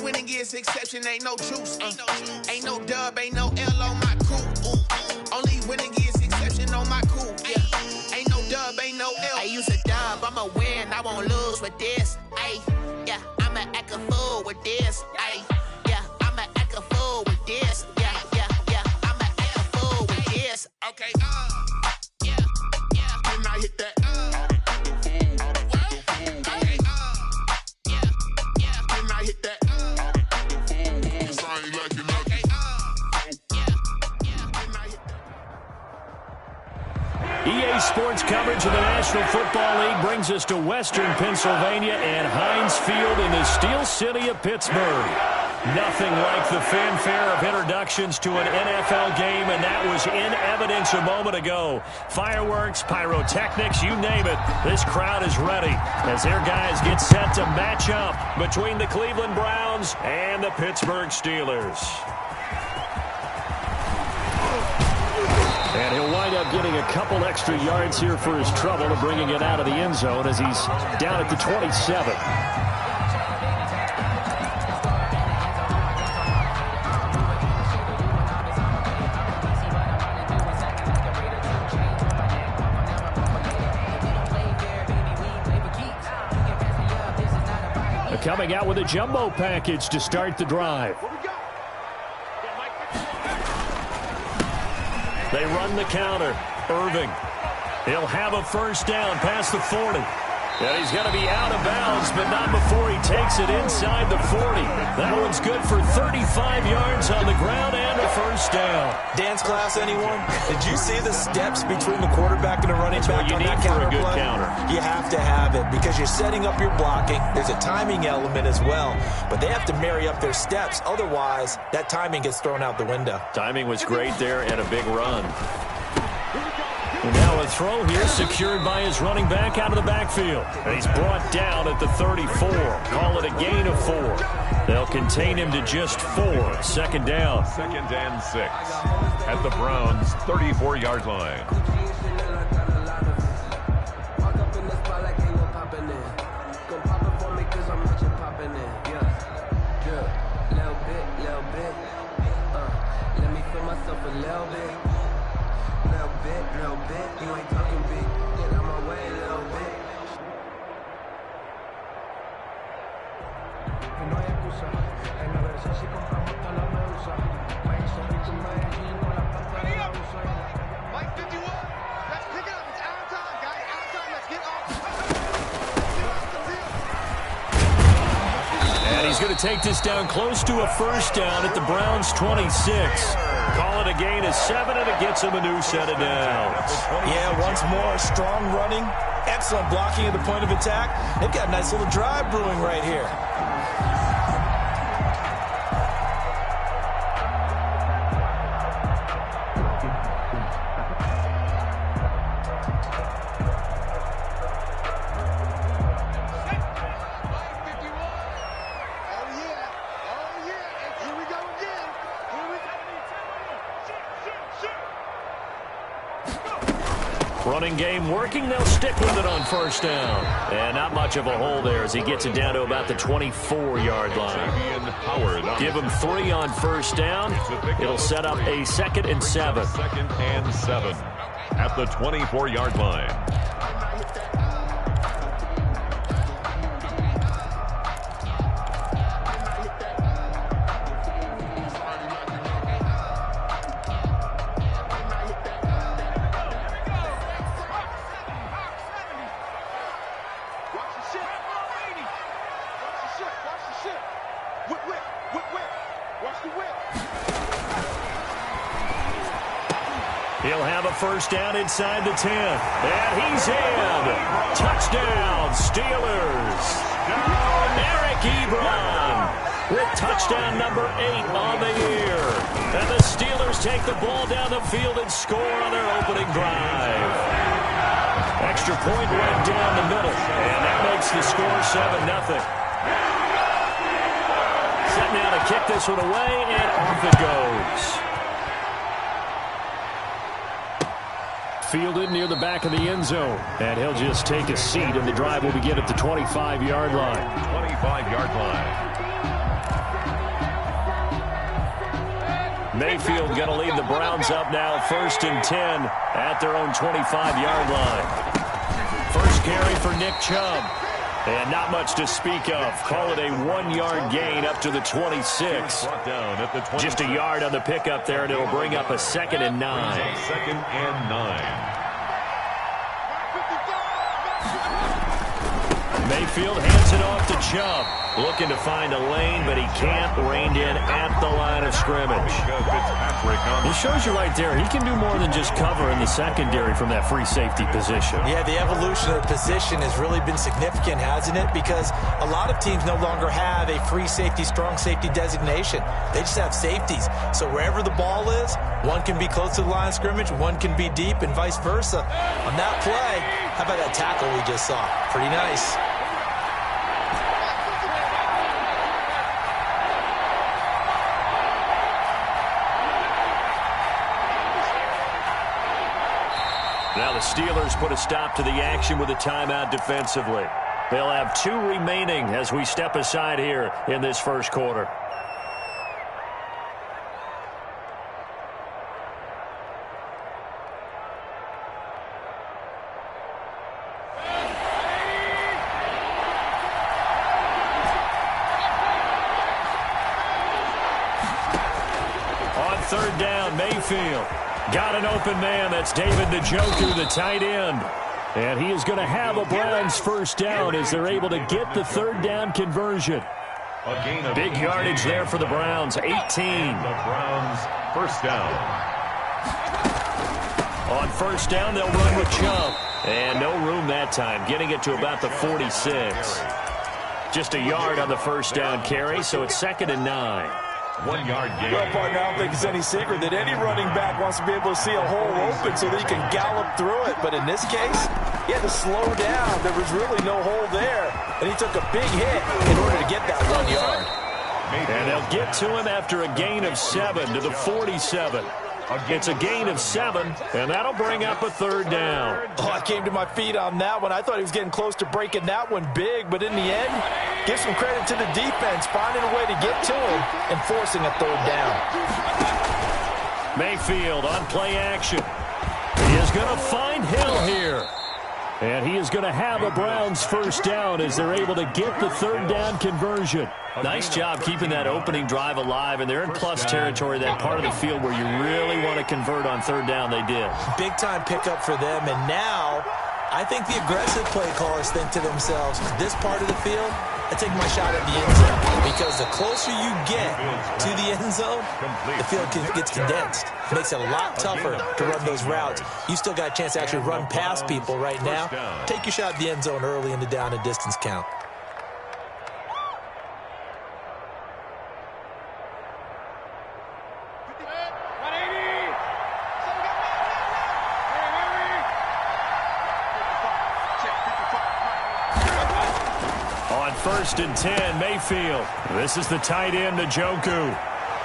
winning is exception, ain't no juice. Ain't no dub, ain't no L on my coupe. Only winning is exception on my coupe. Yeah. Ain't no dub, ain't no L. I use a dub, I'ma win, I won't lose with this. Ay, yeah, I'ma act a fool with this. Ay, yeah, I'ma act a fool with this. Yeah, yeah, yeah, I'ma act a fool with this. Okay, yeah, yeah. Can I hit that? EA Sports coverage of the National Football League brings us to Western Pennsylvania and Heinz Field in the Steel City of Pittsburgh. Nothing like the fanfare of introductions to an NFL game, and that was in evidence a moment ago. Fireworks, pyrotechnics, you name it. This crowd is ready as their guys get set to match up between the Cleveland Browns and the Pittsburgh Steelers. And he'll wind up getting a couple extra yards here for his trouble and bringing it out of the end zone as he's down at the 27. Coming out with a jumbo package to start the drive. They run the counter. Irving. He'll have a first down past the 40. And he's going to be out of bounds, but not before he takes it inside the 40. That one's good for 35 yards on the ground and a first down. Dance class, anyone? Did you see the steps between the quarterback and the running back on that That's what you need for counter a good play? counter. You have to have it because you're setting up your blocking. There's a timing element as well, but they have to marry up their steps. Otherwise, that timing gets thrown out the window. Timing was great there and a big run. And now a throw here secured by his running back out of the backfield. And he's brought down at the 34. Call it a gain of 4. They'll contain him to just 4. Second down. 2nd and 6 at the Browns' 34-yard line. Going to take this down close to a first down at the Browns' 26. Call it a gain of 7, and it gets him a new set of downs. Yeah, once more, strong running, excellent blocking at the point of attack. They've got a nice little drive brewing right here. Running game working. They'll stick with it on first down. And not much of a hole there as he gets it down to about the 24-yard line. Give him 3 on first down. It'll set up a 2nd and 7. 2nd and 7 at the 24-yard line. He'll have a first down inside the 10. And he's in. Touchdown, Steelers. Eric Ebron with touchdown number 8 on the year. And the Steelers take the ball down the field and score on their opening drive. Extra point right down the middle. And that makes the score 7-0. Set now to kick this one away, and off it goes. Fielded near the back of the end zone. And he'll just take a seat, and the drive will begin at the 25-yard line. 25-yard line. Mayfield going to lead the Browns up now 1st and 10 at their own 25-yard line. First carry for Nick Chubb. And not much to speak of. Call it a 1-yard gain up to the 26. Just a yard on the pickup there, and it'll bring up a 2nd and 9. 2nd and 9. Mayfield hands it off to Chubb. Looking to find a lane, but he can't. Reined in at the line of scrimmage. It shows you right there, he can do more than just cover in the secondary from that free safety position. Yeah, the evolution of the position has really been significant, hasn't it? Because a lot of teams no longer have a free safety, strong safety designation. They just have safeties. So wherever the ball is, one can be close to the line of scrimmage, one can be deep, and vice versa. On that play, how about that tackle we just saw? Pretty nice. Now the Steelers put a stop to the action with a timeout defensively. They'll have 2 remaining as we step aside here in this first quarter. On 3rd down, Mayfield. Got an open man. That's David Njoku, the tight end. And he is going to have a Browns first down as they're able to get the 3rd down conversion. Big yardage there for the Browns, 18. The Browns first down. On 1st down, they'll run with Chubb. And no room that time, getting it to about the 46. Just a yard on the 1st down carry, so it's 2nd and 9. 1-yard gain. Well, partner, I don't think it's any secret that any running back wants to be able to see a hole open so that he can gallop through it. But in this case, he had to slow down. There was really no hole there. And he took a big hit in order to get that 1 yard. And they'll get to him after a gain of 7 to the 47. It's a gain of 7, and that'll bring up a 3rd down. Oh, I came to my feet on that one. I thought he was getting close to breaking that one big, but in the end, give some credit to the defense, finding a way to get to him and forcing a 3rd down. Mayfield on play action. He is going to find Hill here. And he is going to have a Browns first down as they're able to get the 3rd down conversion. Nice job keeping that opening drive alive, and they're in plus territory, that part of the field where you really want to convert on 3rd down. They did. Big-time pickup for them, and now I think the aggressive play callers think to themselves, this part of the field, I take my shot at the end zone, because the closer you get to the end zone, the field gets condensed. It makes it a lot tougher to run those routes. You still got a chance to actually run past people right now. Take your shot at the end zone early in the down and distance count. On 1st and 10, Mayfield. This is the tight end, Njoku.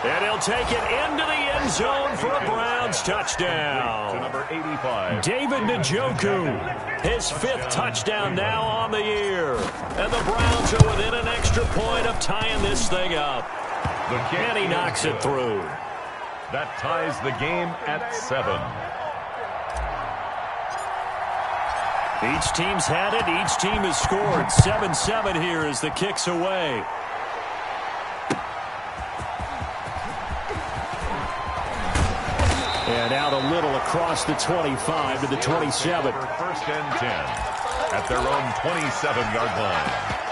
And he'll take it into the end zone for a Browns touchdown. To number 85. David Njoku, his 5th touchdown now on the year. And the Browns are within an extra point of tying this thing up. And he knocks it through. That ties the game at 7. Each team's had it. Each team has scored. 7-7 here as the kick's away. And out a little across the 25 to the 27. 1st and 10 at their own 27-yard line.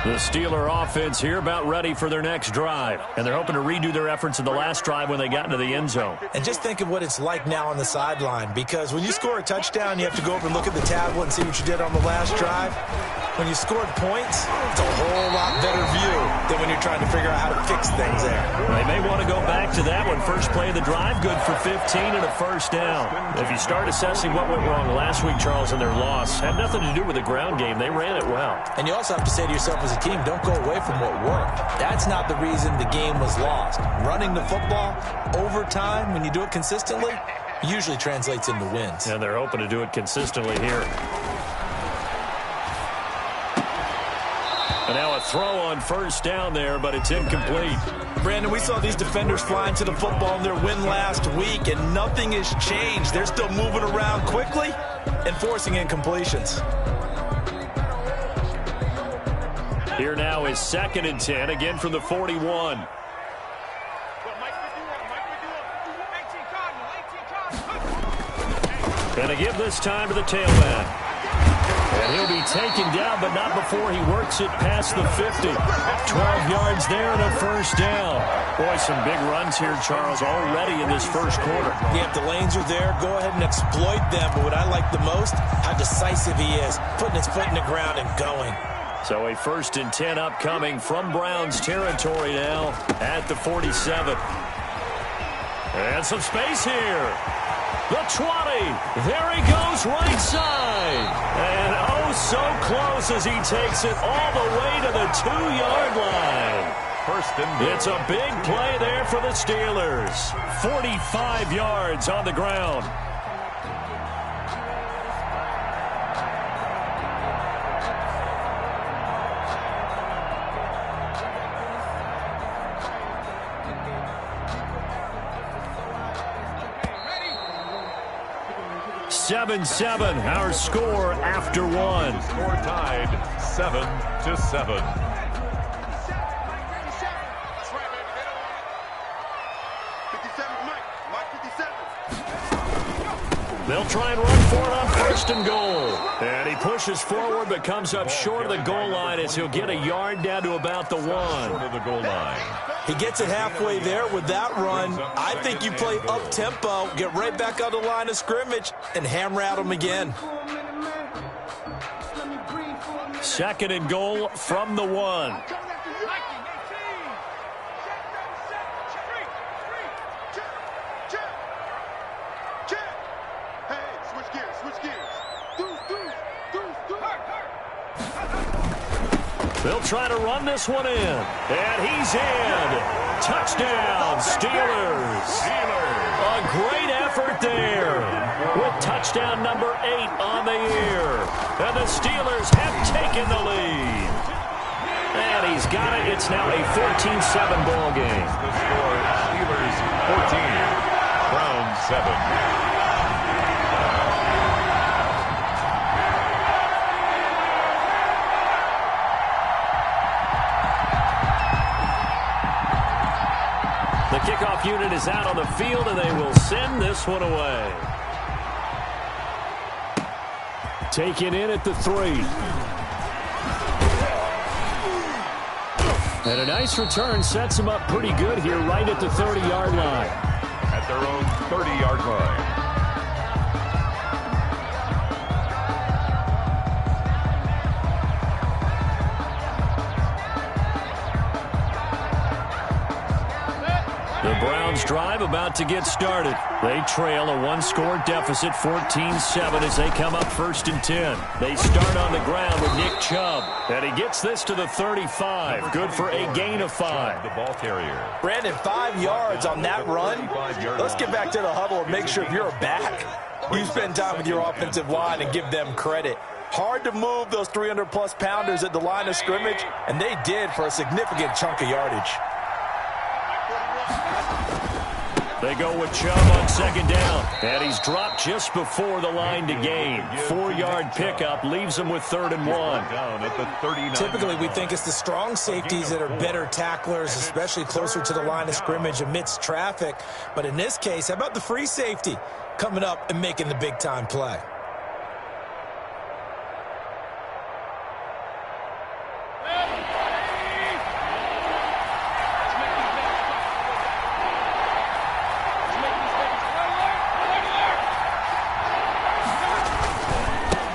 The Steeler offense here about ready for their next drive. And they're hoping to redo their efforts in the last drive when they got into the end zone. And just think of what it's like now on the sideline, because when you score a touchdown, you have to go over and look at the tablet and see what you did on the last drive. When you scored points, it's a whole lot better view than when you're trying to figure out how to fix things there. They may want to go back to that one. First play of the drive, good for 15 and a first down. If you start assessing what went wrong last week, Charles, in their loss, had nothing to do with the ground game. They ran it well. And you also have to say to yourself as a team, don't go away from what worked. That's not the reason the game was lost. Running the football over time, when you do it consistently, usually translates into wins. And they're hoping to do it consistently here. And now a throw on first down there, but it's incomplete. Brandon, we saw these defenders flying to the football in their win last week, and nothing has changed. They're still moving around quickly and forcing incompletions. Here now is 2nd and 10, again from the 41. And a give this time to the tailback. And he'll be taken down, but not before he works it past the 50. 12 yards there and a first down. Boy, some big runs here, Charles, already in this first quarter. Yeah, if the lanes are there, go ahead and exploit them. But what I like the most, how decisive he is, putting his foot in the ground and going. So a 1st and 10 upcoming from Browns territory now at the 47. And some space here. The 20. There he goes right side. And oh, so close as he takes it all the way to the 2-yard line. It's a big play there for the Steelers. 45 yards on the ground. Seven, our score after one. Score tied 7-7. They'll try and run for it on 1st and goal. And he pushes forward but comes up short of the goal line as he'll get a yard down to about the 1. Short of the goal line. He gets it halfway there with that run. I think you play up-tempo, get right back on the line of scrimmage, and hammer at him again. 2nd and goal from the 1. They'll try to run this one in. And he's in. Touchdown, Steelers. A great effort there with touchdown number 8 on the year. And the Steelers have taken the lead. And he's got it. It's now a 14-7 ball game. The score, Steelers 14, Browns 7. The kickoff unit is out on the field, and they will send this one away. Taken in at the 3. And a nice return sets him up pretty good here right at the 30-yard line. At their own 30-yard line. The Browns drive about to get started. They trail a 1-score deficit, 14-7, as they come up 1st and 10. They start on the ground with Nick Chubb. And he gets this to the 35. Good for a gain of 5. The ball carrier. Brandon, 5 yards on that run. Let's get back to the huddle and make sure if you're a back, you spend time with your offensive line and give them credit. Hard to move those 300-plus pounders at the line of scrimmage, and they did for a significant chunk of yardage. They go with Chubb on 2nd down. And he's dropped just before the line to gain. 4-yard pickup leaves him with 3rd and 1. Down at the 39. Typically, we think it's the strong safeties that are better tacklers, especially closer to the line of scrimmage amidst traffic. But in this case, how about the free safety coming up and making the big-time play?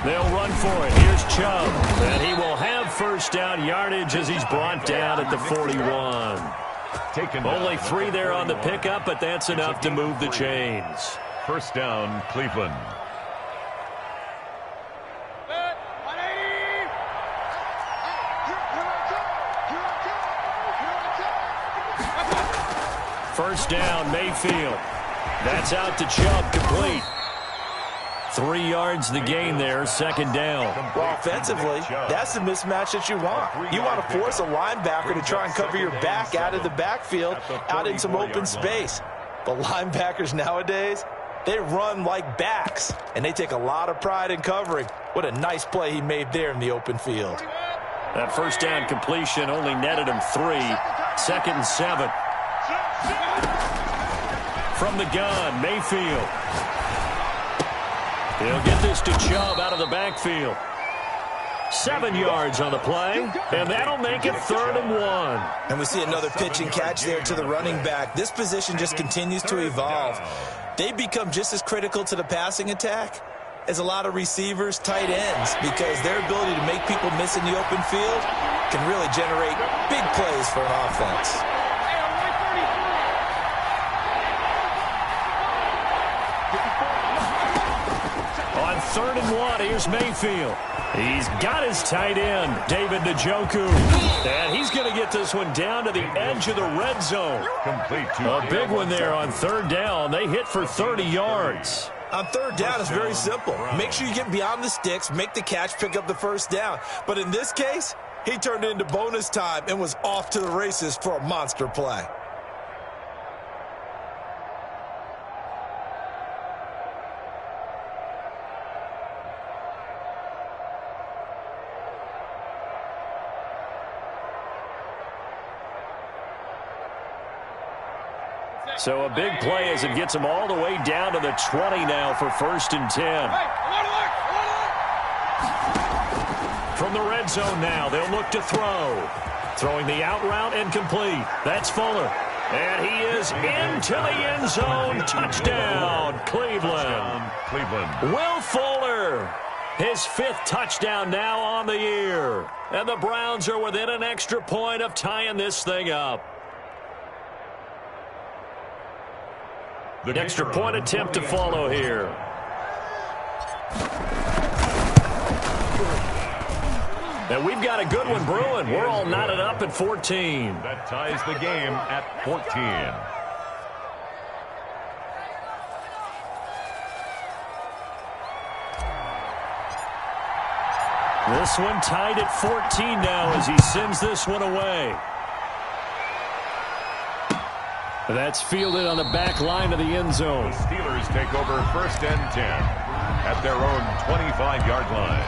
They'll run for it. Here's Chubb. And he will have first down yardage as he's brought down at the 41. Only 3 there on the pickup, but that's enough to move the chains. First down, Cleveland. First down, Mayfield. That's out to Chubb, complete. 3 yards the gain there, second down. Well, offensively, that's the mismatch that you want. You want to force a linebacker to try and cover your back out of the backfield, out in some open space. But linebackers nowadays, they run like backs, and they take a lot of pride in covering. What a nice play he made there in the open field. That first down completion only netted him 3. Second and 7. From the gun, Mayfield. He'll get this to Chubb out of the backfield. 7 yards on the play, and that'll make it 3rd and 1. And we see another pitch and catch there to the running back. This position just continues to evolve. They become just as critical to the passing attack as a lot of receivers, tight ends, because their ability to make people miss in the open field can really generate big plays for an offense. On 3rd and 1, here's Mayfield. He's got his tight end, David Njoku. And he's going to get this one down to the edge of the red zone. A big one there on 3rd down. They hit for 30 yards. On 3rd down, it's very simple. Make sure you get beyond the sticks, make the catch, pick up the first down. But in this case, he turned it into bonus time and was off to the races for a monster play. So a big play as it gets him all the way down to the 20 now for 1st and 10. From the red zone now, they'll look to throw. Throwing the out route and complete. That's Fuller. And he is into the end zone. Touchdown, Cleveland. Will Fuller. His 5th touchdown now on the year. And the Browns are within an extra point of tying this thing up. Extra point attempt to follow here. And we've got a good one brewing. We're all knotted up at 14. That ties the game at 14. This one tied at 14 now as he sends this one away. That's fielded on the back line of the end zone. The Steelers take over 1st and 10 at their own 25-yard line.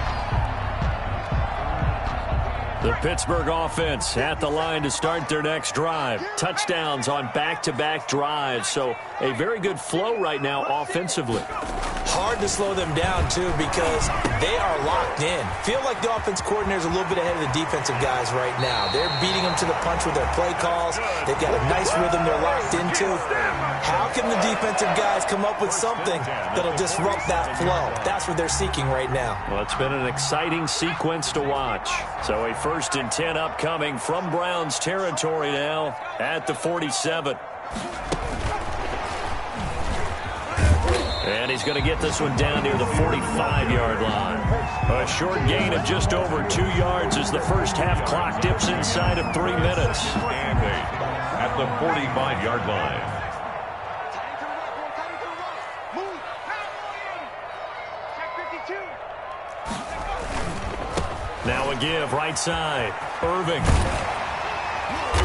The Pittsburgh offense at the line to start their next drive. Touchdowns on back-to-back drives. So a very good flow right now offensively. Hard to slow them down, too, because they are locked in. Feel like the offense coordinator is a little bit ahead of the defensive guys right now. They're beating them to the punch with their play calls. They've got a nice rhythm they're locked into. How can the defensive guys come up with something that'll disrupt that flow? That's what they're seeking right now. Well, it's been an exciting sequence to watch. So a 1st and 10 upcoming from Browns territory now at the 47. And he's going to get this one down near the 45-yard line. A short gain of just over 2 yards as the first half clock dips inside of 3 minutes. And 8 at the 45-yard line. Now a give right side. Irving.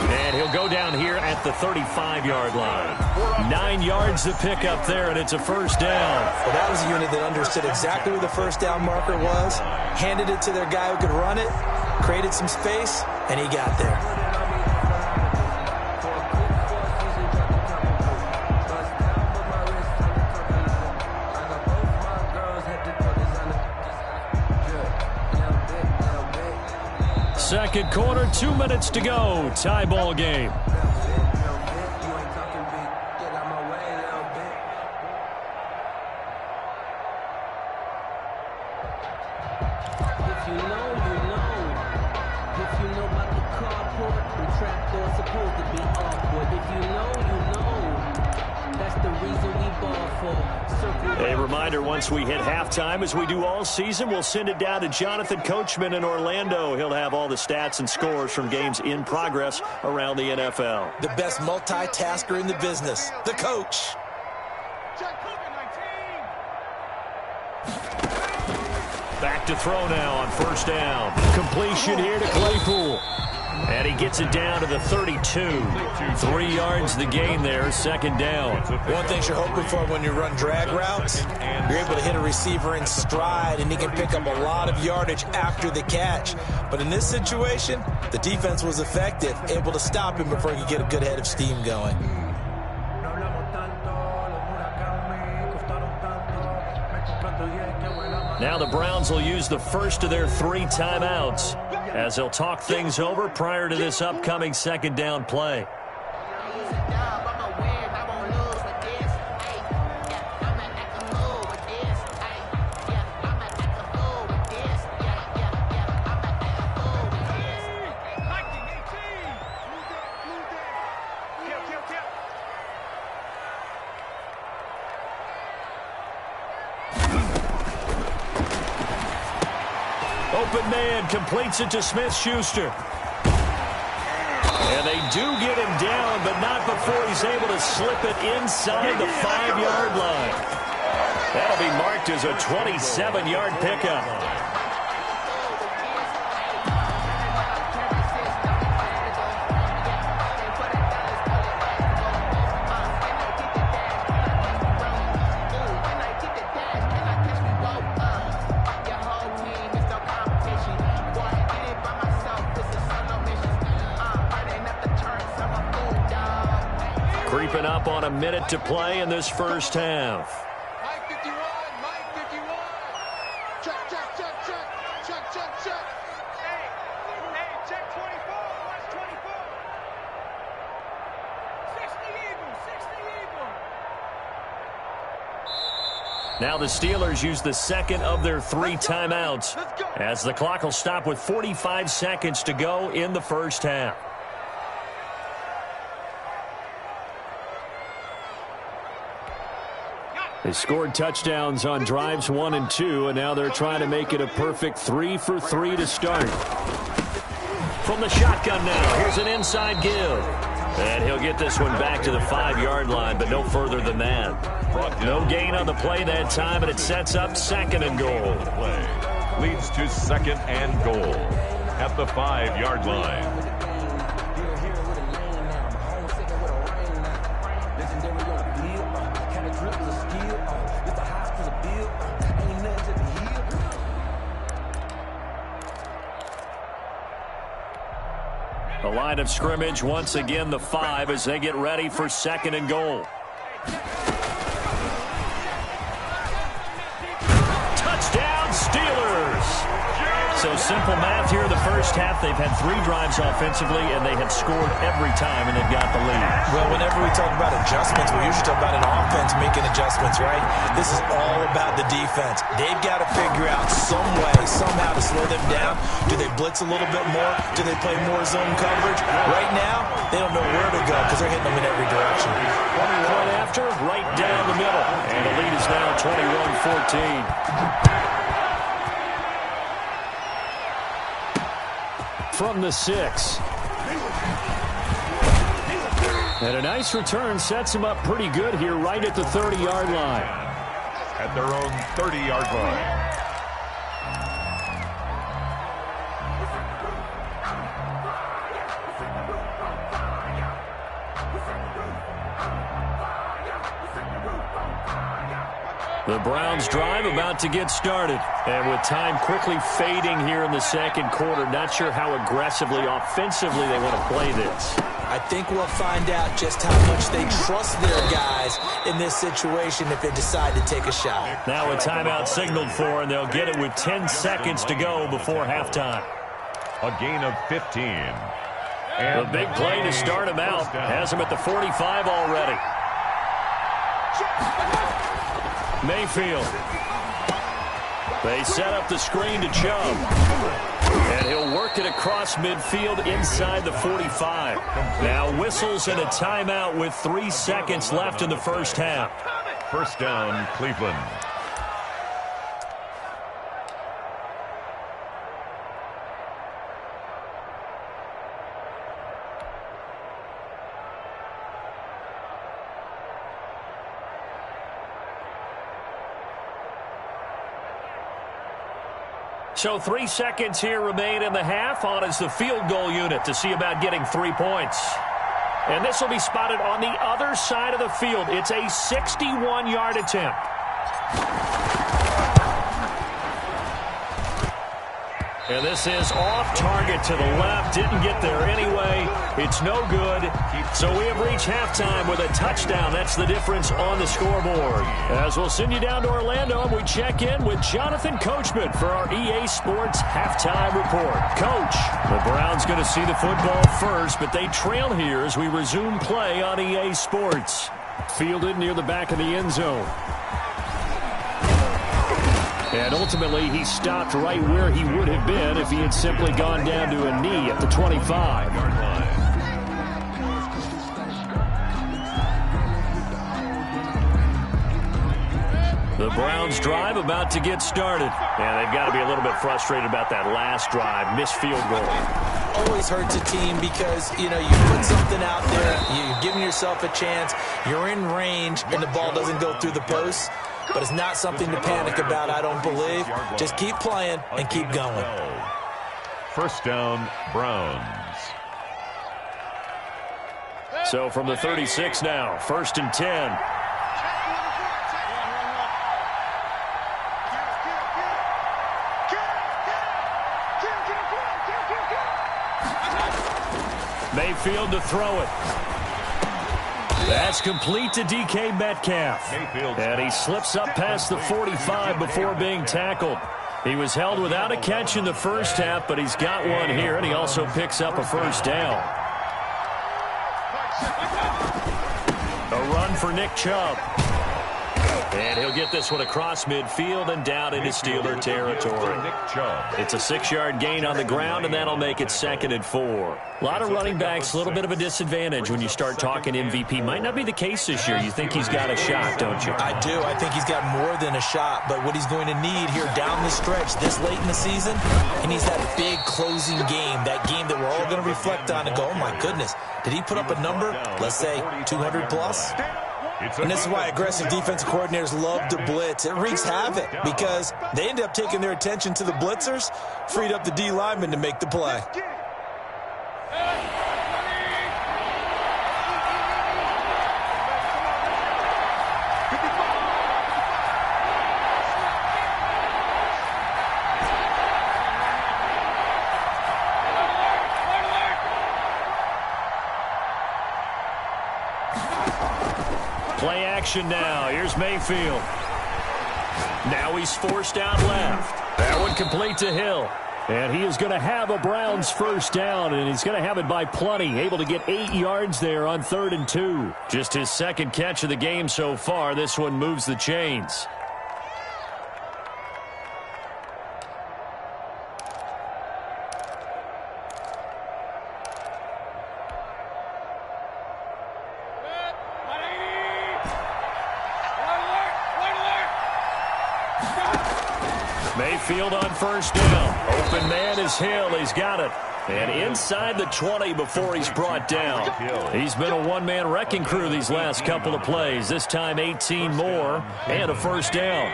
And he'll go down here at the 35-yard line. 9 yards to pick up there, and it's a first down. Well, that was a unit that understood exactly where the first down marker was, handed it to their guy who could run it, created some space, and he got there. Second quarter, 2 minutes to go. Tie ball game. If you know, you know. If you know about the carport, the trapdoor's supposed to be awkward. If you know, you know. That's the reason we ball for. A reminder, once we hit halftime, as we do all season, we'll send it down to Jonathan Coachman in Orlando. He'll have all the stats and scores from games in progress around the NFL. The best multitasker in the business, the coach. Back to throw now on first down. Completion here to Claypool. And he gets it down to the 32. 3 yards the gain there, second down. One thing you're hoping for when you run drag routes, you're able to hit a receiver in stride, and he can pick up a lot of yardage after the catch. But in this situation, the defense was effective, able to stop him before he could get a good head of steam going. Now the Browns will use the first of their 3 timeouts as they'll talk things over prior to this upcoming second down play. Open man completes it to Smith-Schuster. And they do get him down, but not before he's able to slip it inside the 5-yard line. That'll be marked as a 27-yard pickup. Creeping up on a minute to play in this first half. Mike 51, Mike 51. Check, check, check, check, check, check, check. Hey, check 24, watch 24. 60 Eagles, 60 Eagles. Now the Steelers use the second of their 3 timeouts as the clock will stop with 45 seconds to go in the first half. They scored touchdowns on drives 1 and 2, and now they're trying to make it a perfect 3 for 3 to start. From the shotgun now, here's an inside give. And he'll get this one back to the 5-yard line, but no further than that. No gain on the play that time, and it sets up second and goal. Play leads to second and goal at the 5-yard line. The line of scrimmage, once again the 5 as they get ready for second and goal. Touchdown Steelers! So simple math here in the first half. They've had 3 drives offensively, and they have scored every time, and they've got the lead. Well, whenever we talk about adjustments, we usually talk about an offense making adjustments, right? This is all about the defense. They've got to figure out some way, somehow to slow them down. Do they blitz a little bit more? Do they play more zone coverage? Right now, they don't know where to go because they're hitting them in every direction. Point after, right down the middle. And the lead is now 21-14. From the 6. And a nice return sets him up pretty good here right at the 30-yard line. At their own 30-yard line. The Browns drive about to get started. And with time quickly fading here in the second quarter, not sure how aggressively, offensively they want to play this. I think we'll find out just how much they trust their guys in this situation if they decide to take a shot. Now a timeout signaled for, and they'll get it with 10 seconds to go before halftime. A gain of 15. And the big play to start him out has him at the 45 already. Mayfield. They set up the screen to Chubb. And he'll work it across midfield inside the 45. Now whistles and a timeout with 3 seconds left in the first half. First down, Cleveland. So 3 seconds here remain in the half. On is the field goal unit to see about getting 3 points. And this will be spotted on the other side of the field. It's a 61-yard attempt. And this is off target to the left. Didn't get there anyway. It's no good. So we have reached halftime with a touchdown. That's the difference on the scoreboard. As we'll send you down to Orlando, and we check in with Jonathan Coachman for our EA Sports Halftime Report. Coach, the Browns going to see the football first, but they trail here as we resume play on EA Sports. Fielded near the back of the end zone. And ultimately, he stopped right where he would have been if he had simply gone down to a knee at the 25-yard line. The Browns drive about to get started. And they've got to be a little bit frustrated about that last drive. Missed field goal. Always hurts a team because, you put something out there. You're giving yourself a chance. You're in range, and the ball doesn't go through the post. But it's not something to panic about, I don't believe. Just keep playing and keep going. First down, Browns. So from the 36 now, 1st and 10. Mayfield to throw it. That's complete to DK Metcalf. And he slips up past the 45 before being tackled. He was held without a catch in the first half, but he's got one here, and he also picks up a first down. A run for Nick Chubb. And he'll get this one across midfield and down into Steeler territory. It's a 6-yard gain on the ground, and that'll make it 2nd and 4. A lot of running backs, a little bit of a disadvantage when you start talking MVP. Might not be the case this year. You think he's got a shot, don't you? I do. I think he's got more than a shot. But what he's going to need here down the stretch this late in the season, he needs that big closing game, that game that we're all going to reflect on and go, oh, my goodness, did he put up a number, let's say, 200 plus? And this is why aggressive defensive coordinators love to blitz. It wreaks havoc because they end up taking their attention to the blitzers, freed up the D lineman to make the play. Play action now. Here's Mayfield. Now he's forced out left. That one complete to Hill. And he is going to have a Browns first down, and he's going to have it by plenty. Able to get 8 yards there on 3rd and 2. Just his 2nd catch of the game so far. This one moves the chains. Mayfield on first down. Open man is Hill. He's got it. And inside the 20 before he's brought down. He's been a one-man wrecking crew these last couple of plays. This time 18 more and a first down.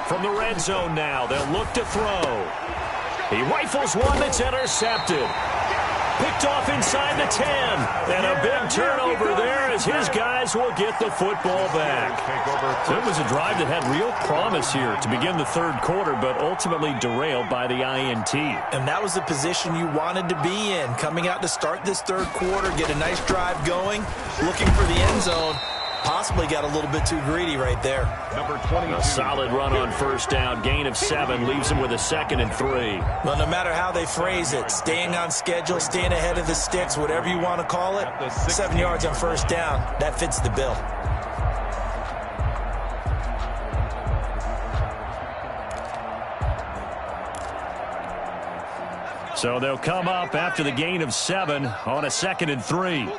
From the red zone now, they'll look to throw. He rifles one that's intercepted. Picked off inside the 10. And a big turnover there as his guys will get the football back. So it was a drive that had real promise here to begin the 3rd quarter, but ultimately derailed by the INT. And that was the position you wanted to be in. Coming out to start this 3rd quarter, get a nice drive going, looking for the end zone. Possibly got a little bit too greedy right there. Number 22. A solid run on first down. Gain of 7 leaves him with a 2nd and 3. Well, no matter how they phrase it, staying on schedule, staying ahead of the sticks, whatever you want to call it, 7 yards on first down, that fits the bill. So they'll come up after the gain of 7 on a 2nd and 3.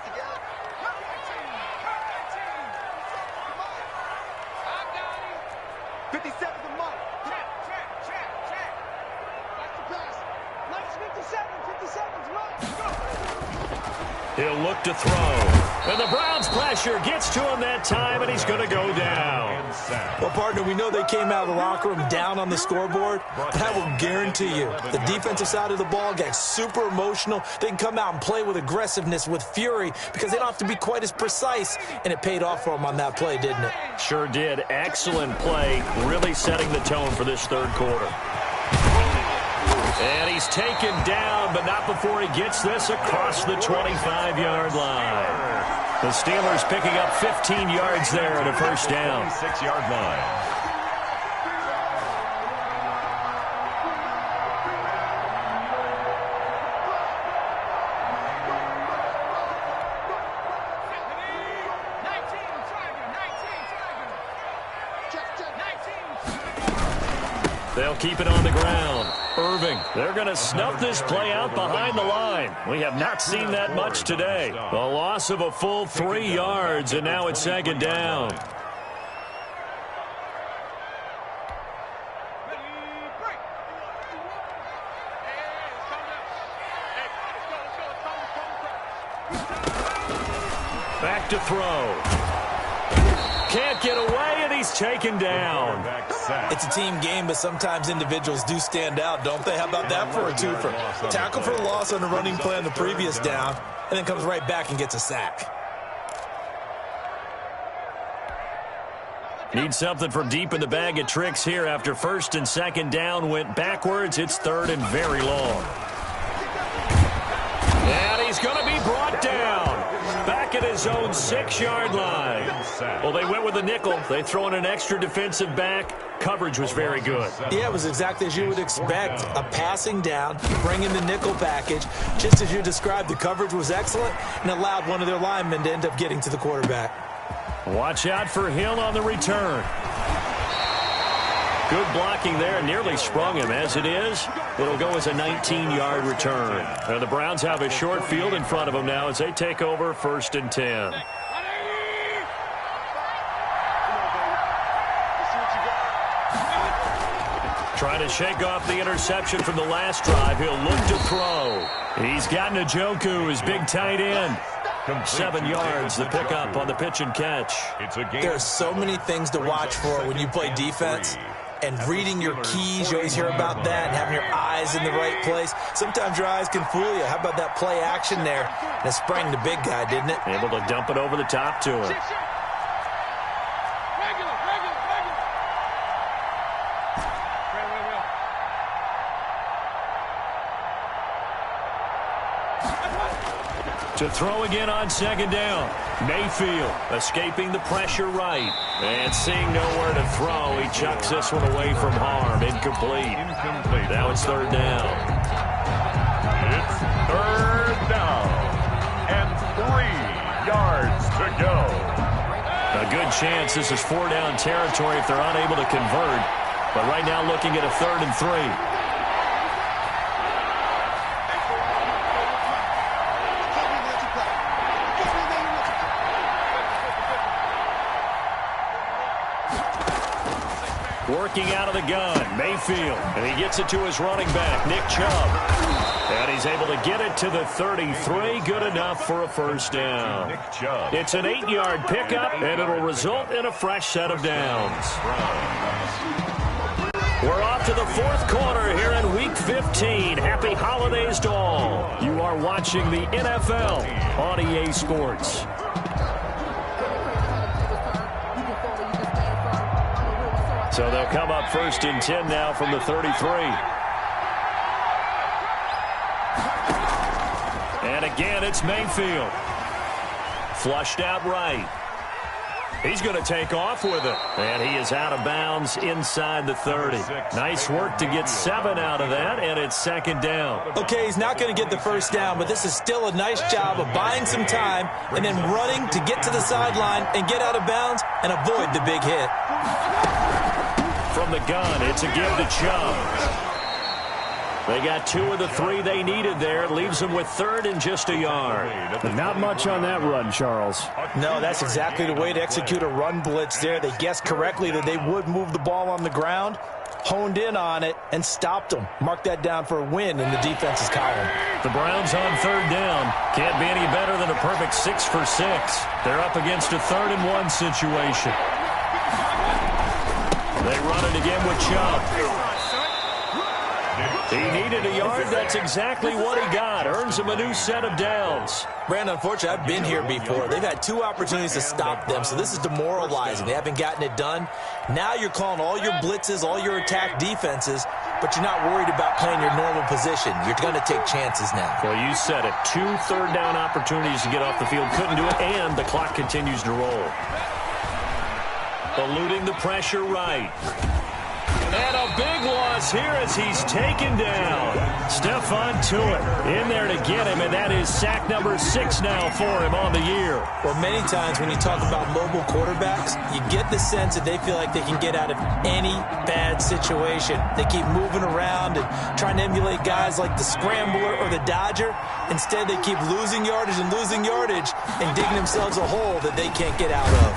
He'll look to throw. And the Browns' pressure gets to him that time, and he's going to go down. Well, partner, we know they came out of the locker room down on the scoreboard, but I will guarantee you the defensive side of the ball gets super emotional. They can come out and play with aggressiveness, with fury, because they don't have to be quite as precise, and it paid off for them on that play, didn't it? Sure did. Excellent play, really setting the tone for this third quarter. And he's taken down, but not before he gets this across the 25-yard line. The Steelers picking up 15 yards there at a first down. 6-yard line. They'll keep it on the ground. Irving, they're going to snuff this play out behind the line. We have not seen that much today. The loss of a full 3 yards, and now it's 2nd down. Back to throw. Can't get away, and he's taken down. It's a team game, but sometimes individuals do stand out, don't they? How about that for a twofer? Tackle for a loss on the running play on the previous down, and then comes right back and gets a sack. Need something from deep in the bag of tricks here after 1st and 2nd down went backwards. It's 3rd and very long. And he's going to be brought down. Back at his own 6-yard line. Well, they went with a nickel. They throw in an extra defensive back. Coverage was very good. Yeah, it was exactly as you would expect. A passing down, bring in the nickel package. Just as you described, the coverage was excellent and allowed one of their linemen to end up getting to the quarterback. Watch out for Hill on the return. Good blocking there. Nearly sprung him. As it is, it'll go as a 19-yard return. And the Browns have a short field in front of them now as they take over 1st and 10. Trying to shake off the interception from the last drive. He'll look to throw. He's got Njoku, his big tight end. 7 yards, the pickup on the pitch and catch. There are so many things to watch for when you play defense. And reading your keys, you always hear about that, and having your eyes in the right place. Sometimes your eyes can fool you. How about that play action there? And it sprang the big guy, didn't it? Able to dump it over the top to him. To throw again on 2nd down. Mayfield escaping the pressure right. And seeing nowhere to throw, he chucks this one away from harm. Incomplete. Now it's 3rd down. It's 3rd down. And 3 yards to go. A good chance this is 4-down territory if they're unable to convert. But right now looking at a 3rd and 3. Working out of the gun, Mayfield, and he gets it to his running back, Nick Chubb. And he's able to get it to the 33, good enough for a 1st down. It's an 8-yard pickup, and it'll result in a fresh set of downs. We're off to the 4th quarter here in Week 15. Happy holidays to all. You are watching the NFL on EA Sports. So they'll come up 1st and 10 now from the 33. And again, it's Mayfield. Flushed out right. He's going to take off with it. And he is out of bounds inside the 30. Nice work to get 7 out of that, and it's second down. Okay, he's not going to get the first down, but this is still a nice job of buying some time and then running to get to the sideline and get out of bounds and avoid the big hit. From the gun, it's a give to Chubb. They got 2 of the 3 they needed there. Leaves them with 3rd and just a yard. Not much on that run, Charles. No, that's exactly the way to execute a run blitz there. They guessed correctly that they would move the ball on the ground, honed in on it, and stopped them. Mark that down for a win in the defense's column. The Browns on 3rd down. Can't be any better than a perfect 6 for 6. They're up against a 3rd and 1 situation. They run it again with Chubb. He needed a yard. That's exactly what he got. Earns him a new set of downs. Brandon, unfortunately, I've been here before. They've had 2 opportunities to stop them, so this is demoralizing. They haven't gotten it done. Now you're calling all your blitzes, all your attack defenses, but you're not worried about playing your normal position. You're going to take chances now. Well, you said it. 2 third down opportunities to get off the field. Couldn't do it, and the clock continues to roll. Eluding the pressure right. And a big loss here as he's taken down. Stephon Tuitt in there to get him, and that is sack number 6 now for him on the year. Well, many times when you talk about mobile quarterbacks, you get the sense that they feel like they can get out of any bad situation. They keep moving around and trying to emulate guys like the Scrambler or the Dodger. Instead, they keep losing yardage and digging themselves a hole that they can't get out of.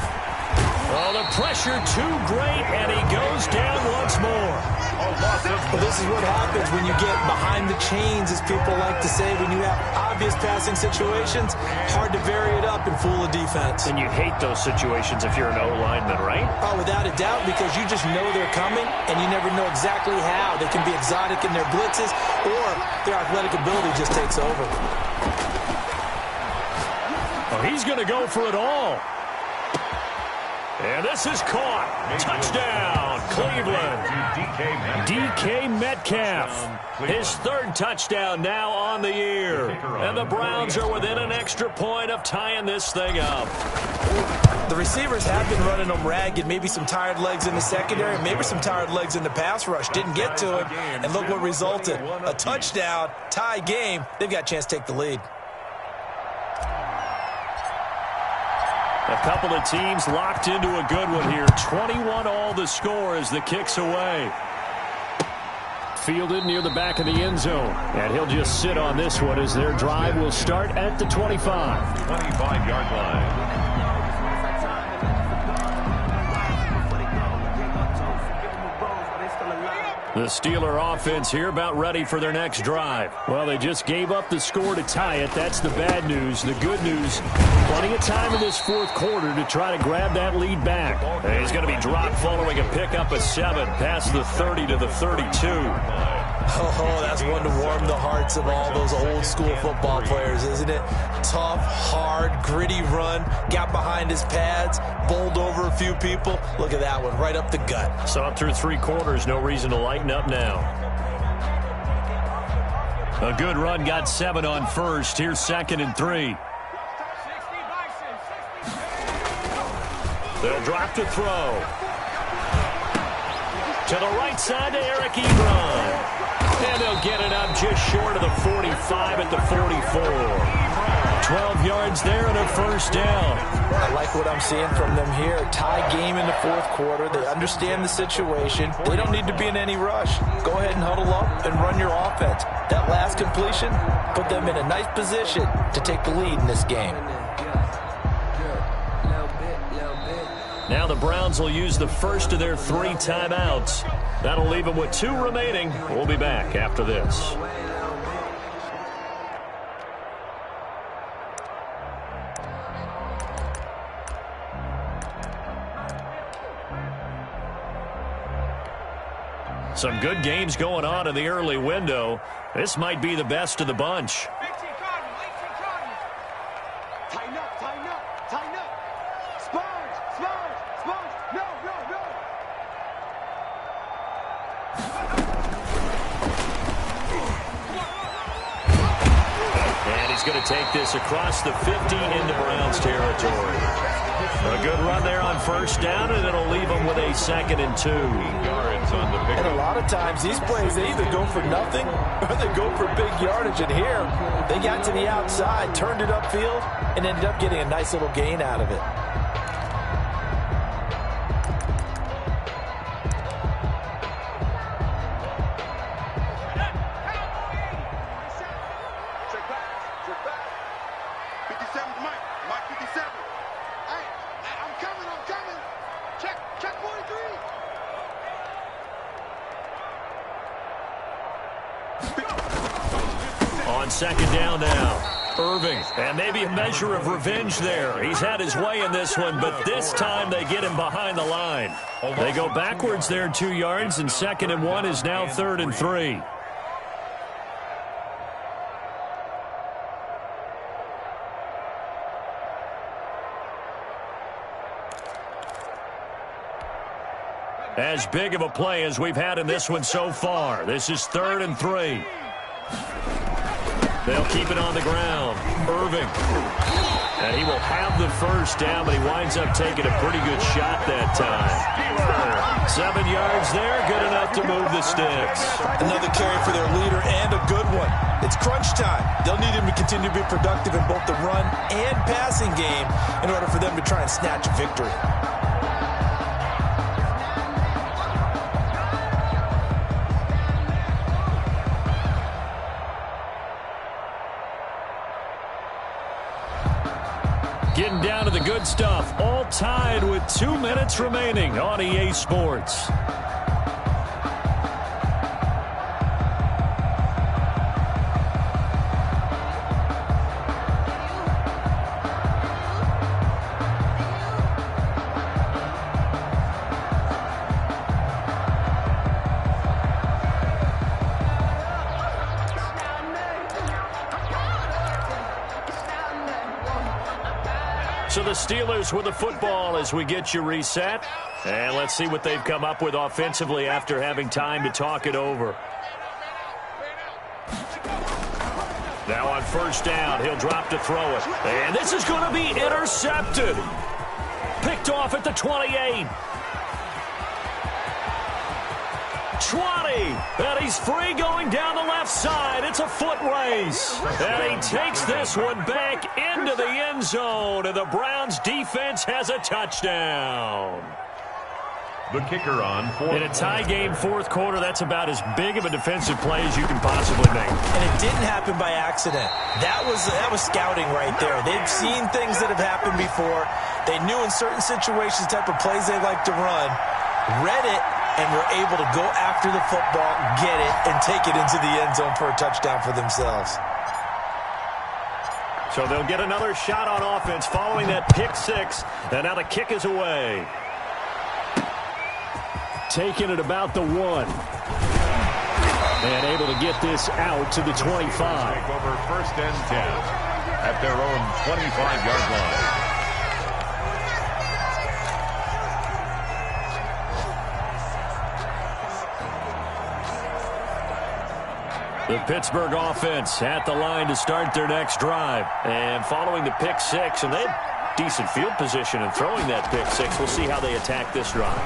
Oh, the pressure too great, and he goes down once more. Well, this is what happens when you get behind the chains, as people like to say. When you have obvious passing situations, hard to vary it up and fool a defense. And you hate those situations if you're an O-lineman, right? Oh, without a doubt, because you just know they're coming, and you never know exactly how. They can be exotic in their blitzes, or their athletic ability just takes over. Oh, he's going to go for it all. And this is caught. Touchdown, Cleveland. DK Metcalf. His 3rd touchdown now on the year. And the Browns are within an extra point of tying this thing up. The receivers have been running them ragged. Maybe some tired legs in the secondary, maybe some tired legs in the pass rush. Didn't get to him. And look what resulted. A touchdown, tie game. They've got a chance to take the lead. A couple of teams locked into a good one here. 21 all the score as the kick's away. Fielded near the back of the end zone. And he'll just sit on this one as their drive will start at the 25. 25-yard line. The Steeler offense here about ready for their next drive. Well, they just gave up the score to tie it. That's the bad news. The good news, plenty of time in this 4th quarter to try to grab that lead back. And he's going to be dropped following a pickup of 7 past the 30 to the 32. Oh, that's one to warm the hearts of all those old school football players, isn't it? Tough, hard, gritty run, got behind his pads, bowled over a few people. Look at that one, right up the gut. Saw it through 3 quarters, no reason to lighten up now. A good run, got 7 on first. Here's 2nd and 3. They'll drop to throw. To the right side to Eric Ebron. And they'll get it up just short of the 45 at the 44. 12 yards there and a first down. I like what I'm seeing from them here. Tie game in the 4th quarter. They understand the situation. They don't need to be in any rush. Go ahead and huddle up and run your offense. That last completion put them in a nice position to take the lead in this game. Now the Browns will use the first of their 3 timeouts. That'll leave them with 2 remaining. We'll be back after this. Some good games going on in the early window. This might be the best of the bunch. Going to take this across the 50 into Browns territory. A good run there on first down, and it'll leave them with a 2nd and 2. Yards on the pick. And a lot of times these plays, they either go for nothing or they go for big yardage. And here, they got to the outside, turned it upfield, and ended up getting a nice little gain out of it. On 2nd down now, Irving. And maybe a measure of revenge there. He's had his way in this one, but this time they get him behind the line. They go backwards there 2 yards, and 2nd and 1 is now 3rd and 3. As big of a play as we've had in this one so far. This is 3rd and 3. They'll keep it on the ground. Irving. And he will have the first down, but he winds up taking a pretty good shot that time. 7 yards there, good enough to move the sticks. Another carry for their leader and a good one. It's crunch time. They'll need him to continue to be productive in both the run and passing game in order for them to try and snatch a victory. Getting down to the good stuff, all tied with 2 minutes remaining on EA Sports. So the Steelers with the football as we get you reset. And let's see what they've come up with offensively after having time to talk it over. Now on first down, he'll drop to throw it. And this is going to be intercepted. Picked off at the 28. 20, and he's free going down the left side. It's a foot race, and he takes this one back into the end zone, and the Browns defense has a touchdown. The kicker on fourth. In a tie game 4th quarter, that's about as big of a defensive play as you can possibly make. And it didn't happen by accident. That was scouting right there. They've seen things that have happened before. They knew in certain situations the type of plays they like to run, read it, and were able to go after the football, get it, and take it into the end zone for a touchdown for themselves. So they'll get another shot on offense following that pick 6, and now the kick is away. Taking it about the 1. And able to get this out to the 25. Take over 1st and 10 at their own 25-yard line. The Pittsburgh offense at the line to start their next drive. And following the pick 6, and they had decent field position in throwing that pick 6. We'll see how they attack this drive.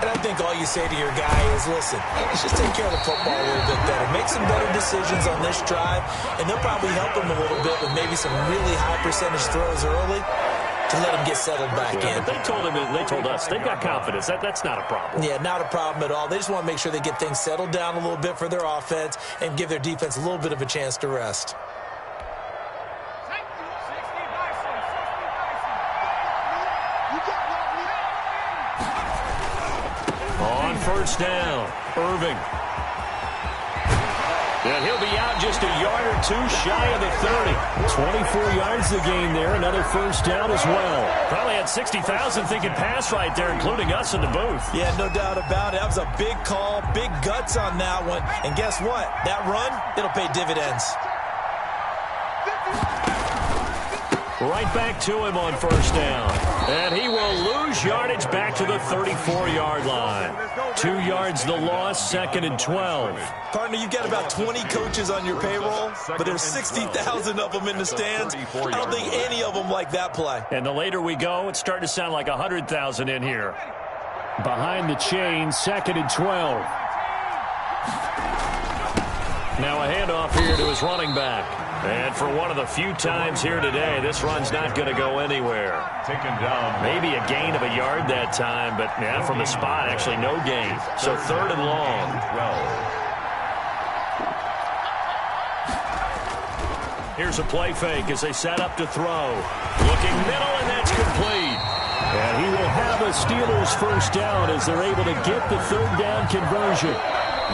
And I think all you say to your guy is, listen, let's just take care of the football a little bit better. Make some better decisions on this drive, and they'll probably help him a little bit with maybe some really high percentage throws early to let him get settled back in. They told us they've got confidence. That's not a problem. Yeah, not a problem at all. They just want to make sure they get things settled down a little bit for their offense and give their defense a little bit of a chance to rest. On first down, Irving. And he'll be out just a yard or 2 shy of the 30. 24 yards the gain there. Another first down as well. Probably had 60,000 thinking pass right there, including us in the booth. Yeah, no doubt about it. That was a big call, big guts on that one. And guess what? That run, it'll pay dividends. Right back to him on first down. And he will lose yardage back to the 34-yard line. 2 yards the loss, 2nd and 12. Partner, you've got about 20 coaches on your payroll, but there's 60,000 of them in the stands. I don't think any of them like that play. And the later we go, it's starting to sound like 100,000 in here. Behind the chain, 2nd and 12. Now a handoff here to his running back. And for one of the few times here today, this run's not going to go anywhere. Taken down. Maybe a gain of a yard that time, but yeah, from the spot, actually no gain. So 3rd and long. 12. Here's a play fake as they set up to throw. Looking middle, and that's complete. And he will have a Steelers first down as they're able to get the 3rd down conversion.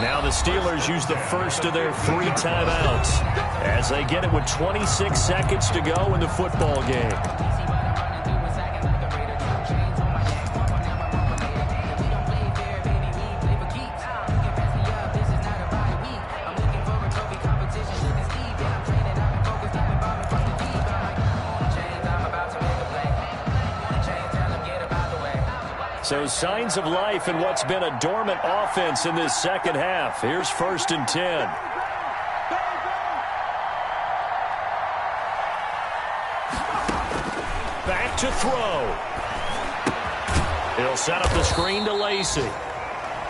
Now the Steelers use the first of their 3 timeouts as they get it with 26 seconds to go in the football game. So signs of life in what's been a dormant offense in this second half. Here's 1st and 10. Back to throw. He'll set up the screen to Lacey.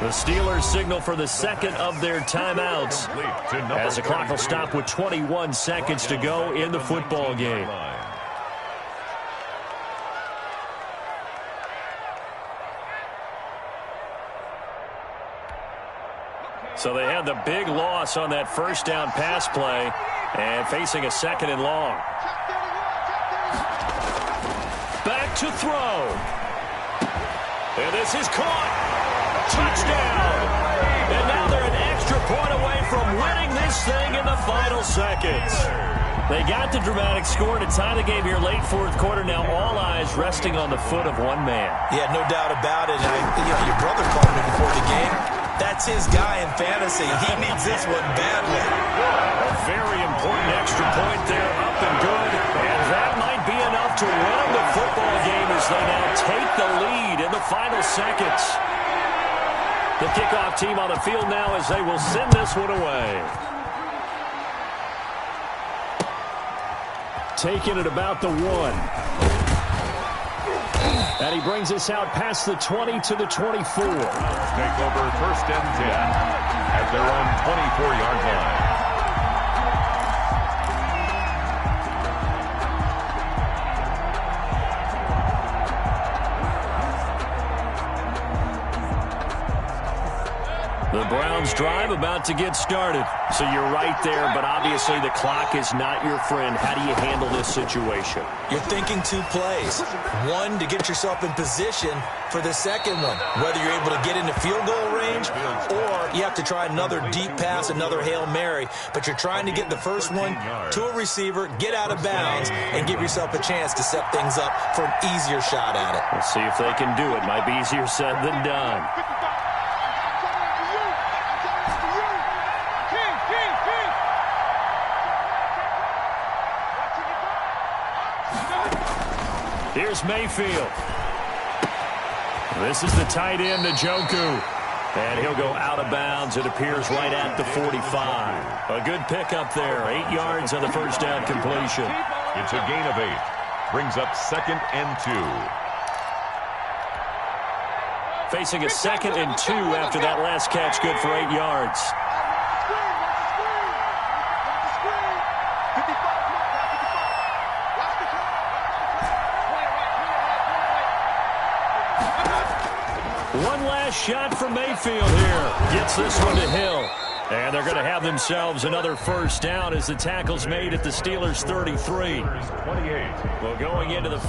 The Steelers signal for the 2nd of their timeouts as the clock will stop with 21 seconds to go in the football game. So they had the big loss on that first down pass play and facing a 2nd and long. Back to throw. And this is caught. Touchdown. And now they're an extra point away from winning this thing in the final seconds. They got the dramatic score to tie the game here late 4th quarter. Now all eyes resting on the foot of one man. Yeah, no doubt about it. Your brother called me before the game. That's his guy in fantasy. He needs this one badly. A very important extra point there, up and good. And that might be enough to win the football game as they now take the lead in the final seconds. The kickoff team on the field now as they will send this one away. Taking it about the 1. And he brings us out past the 20 to the 24. Take over 1st and 10 at their own 24-yard line. The Browns drive about to get started. So you're right there, but obviously the clock is not your friend. How do you handle this situation? You're thinking 2 plays. One, to get yourself in position for the second one, whether you're able to get into field goal range or you have to try another deep pass, another Hail Mary. But you're trying to get the first one to a receiver, get out of bounds, and give yourself a chance to set things up for an easier shot at it. We'll see if they can do it. Might be easier said than done. Here's Mayfield. This is the tight end, Njoku. And he'll go out of bounds. It appears right at the 45. A good pickup there. 8 yards on the first down completion. It's a gain of 8. Brings up 2nd and 2. Facing a 2nd and 2 after that last catch. Good for 8 yards. One last shot from Mayfield here. Gets this one to Hill. And they're going to have themselves another first down as the tackle's made at the Steelers' 33. 28. Well, going into the